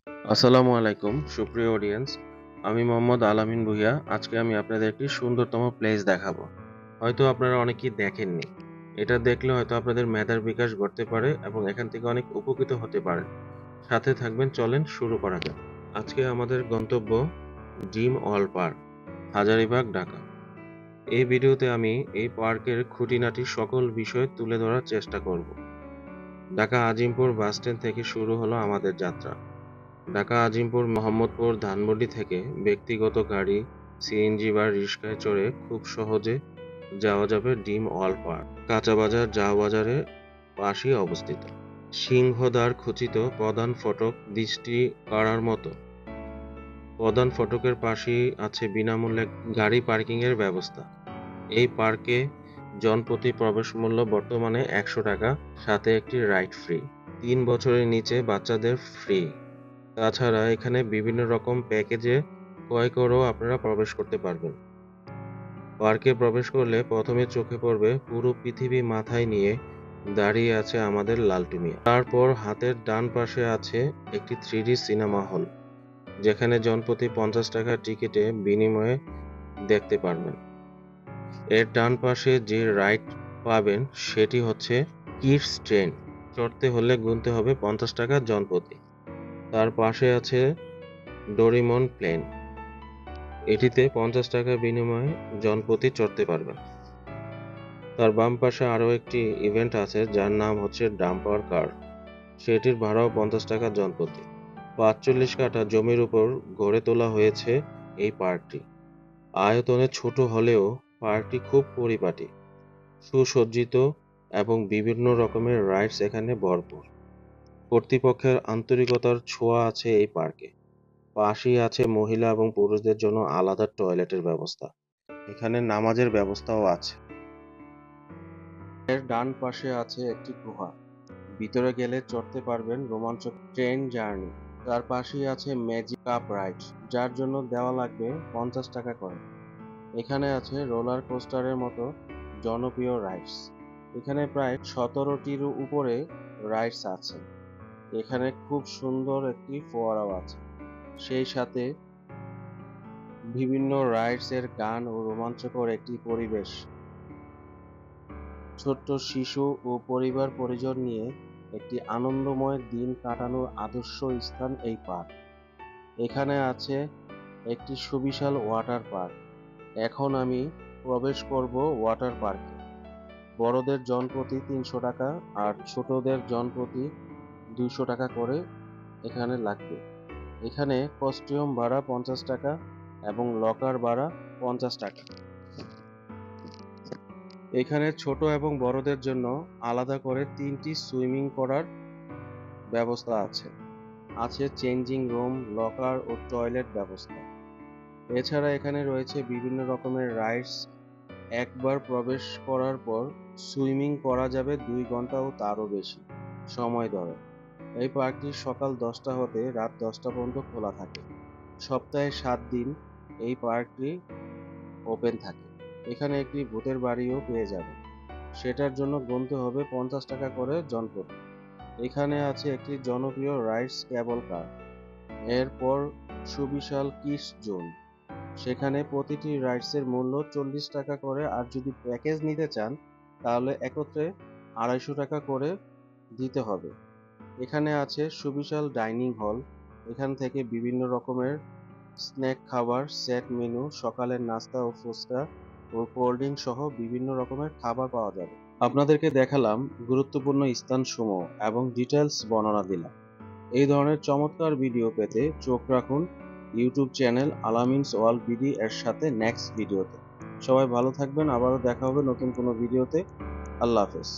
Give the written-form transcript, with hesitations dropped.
আসসালামু আলাইকুম সুপ্রিয় অডিয়েন্স। আমি মোহাম্মদ আলামিন ভূঁইয়া। আজকে আমি আপনাদের একটি সুন্দরতম প্লেস দেখাবো। হয়তো আপনারা অনেকেই দেখেননি। এটা দেখলে হয়তো আপনাদের মেধার বিকাশ ঘটতে পারে এবং এখান থেকে অনেক উপকৃত হতে পারেন। সাথে থাকবেন, চলেন শুরু করা যাক। আজকে আমাদের গন্তব্য dream world park, Hazaribagh, Dhaka. এই ভিডিওতে আমি এই পার্কের খুঁটিনাটি সকল বিষয় তুলে ধরার চেষ্টা করব। ঢাকা আজিমপুর বাসস্ট্যান্ড থেকে শুরু হলো আমাদের যাত্রা। ঢাকা আজিমপুর মোহাম্মদপুর ধানমন্ডি থেকে ব্যক্তিগত গাড়ি, সিএনজি বা রিক্সায় চড়ে খুব সহজে যাওয়া যাবে ড্রিম ওয়ার্ল্ড পার্ক। কাঁচাবাজার যাওয়া বাজারের পাশেই অবস্থিত। সিংহদ্বার খচিত প্রধান ফটক দৃষ্টি কাড়ার মতো। প্রধান ফটকের পাশেই আছে বিনামূল্যে গাড়ি পার্কিং এর ব্যবস্থা। এই পার্কে জনপ্রতি প্রবেশ মূল্য বর্তমানে ১০০ টাকা, সাথে একটি রাইড ফ্রি। ৩ বছরের নিচে বাচ্চাদের ফ্রি। তাছাড়া এখানে বিভিন্ন রকম প্যাকেজে ক্রয় করেও আপনারা প্রবেশ করতে পারবেন। পার্কে প্রবেশ করলে প্রথমে চোখে পড়বে পুরো পৃথিবী মাথায় নিয়ে দাঁড়িয়ে আছে আমাদের লালটু মিয়া। তারপর হাতের ডান পাশে আছে একটি 3D সিনেমা হল, যেখানে জনপ্রতি ৫০ টাকা টিকিটে বিনিময়ে দেখতে পারবেন। এর ডান পাশে যে রাইড পাবেন সেটি হচ্ছে কিডস ট্রেন। চড়তে হলে গুনতে হবে ৫০ টাকা জনপ্রতি। তার পাশে আছে ডোরিমন প্লেন। এটিতে ৫০ টাকার বিনিময়ে জনপ্রতি চড়তে পারবেন। তার বাম পাশে আরও একটি ইভেন্ট আছে যার নাম হচ্ছে ডাম্পার কার। সেটির ভাড়াও ৫০ টাকা জনপ্রতি। ৪৫ কাঠা জমির উপর গড়ে তোলা হয়েছে এই পার্কটি। আয়তনে ছোট হলেও পার্কটি খুব পরিপাটি, সুসজ্জিত এবং বিভিন্ন রকমের রাইডস এখানে ভরপুর। কর্তৃপক্ষের আন্তরিকতার ছোঁয়া আছে এই পার্কে। পাশেই আছে মহিলা এবং পুরুষদের জন্য আলাদা টয়লেটের ব্যবস্থা। এখানে নামাজের ব্যবস্থাও আছে। এর ডান পাশে আছে একটি গুহা। ভিতরে গেলে চড়তে পারবেন রোমাঞ্চক ট্রেন জার্নি। তার পাশেই আছে ম্যাজিক কাপ রাইড, যার জন্য দেওয়া লাগবে ৫০ টাকা করে। এখানে আছে রোলার কোস্টারের মতো জনপ্রিয় রাইডস। এখানে প্রায় ১৭টির উপরে রাইডস আছে। এখানে খুব সুন্দর একটি ফোয়ারাও আছে। সেই সাথে বিভিন্ন রাইডস এর গান ও রোমাঞ্চকর একটি পরিবেশ। ছোট্ট শিশু ও পরিবার পরিজন নিয়ে একটি আনন্দময় দিন কাটানোর আদর্শ স্থান এই পার্ক। এখানে আছে একটি সুবিশাল ওয়াটার পার্ক। এখন আমি প্রবেশ করব ওয়াটার পার্কে। বড়দের জনপ্রতি ৩০০ টাকা আর ছোটদের জনপ্রতি ২০০ টাকা করে এখানে লাগবে। এখানে কস্টিউম ভাড়া ৫০ টাকা এবং লকার ভাড়া ৫০ টাকা। এখানে ছোট এবং বড়দের জন্য আলাদা করে ৩টি সুইমিং করার ব্যবস্থা আছে। আছে চেঞ্জিং রুম, লকার ও টয়লেট ব্যবস্থা। এছাড়া এখানে রয়েছে বিভিন্ন রকমের রাইডস। একবার প্রবেশ করার পর সুইমিং করা যাবে ২ ঘন্টা ও তারও বেশি সময় ধরে। এই পার্কটি সকাল ১০টা হতে রাত ১০টা পর্যন্ত খোলা থাকে। সপ্তাহে ৭ দিন এই পার্কটি ওপেন থাকে। এখানে একটি ভূতের বাড়িও পেয়ে যাবেন। সেটার জন্য গুনতে হবে ৫০ টাকা করে জনপ্রতি। এখানে আছে একটি জনপ্রিয় রাইডস কেবল কার। এরপর সুবিশাল কিডস জোন। সেখানে প্রতিটি রাইডসের মূল্য ৪০ টাকা করে, আর যদি প্যাকেজ নিতে চান তাহলে একত্রে ২৫০ টাকা করে দিতে হবে। এখানে আছে সুবিশাল ডাইনিং হল। এখান থেকে বিভিন্ন রকমের স্ন্যাক খাবার, সেট মেনু, সকালের নাস্তা ও ফুচকা ও কোল্ড ড্রিঙ্ক সহ বিভিন্ন রকমের খাবার পাওয়া যাবে। আপনাদেরকে দেখালাম গুরুত্বপূর্ণ স্থানসমূহ এবং ডিটেলস বর্ণনা দিলাম। এই ধরনের চমৎকার ভিডিও পেতে চোখ রাখুন ইউটিউব চ্যানেল আলামিনস ওয়ার্ল্ড বিডি এর সাথে নেক্সট ভিডিওতে। সবাই ভালো থাকবেন, আবারও দেখা হবে নতুন কোনো ভিডিওতে। আল্লাহ হাফেজ।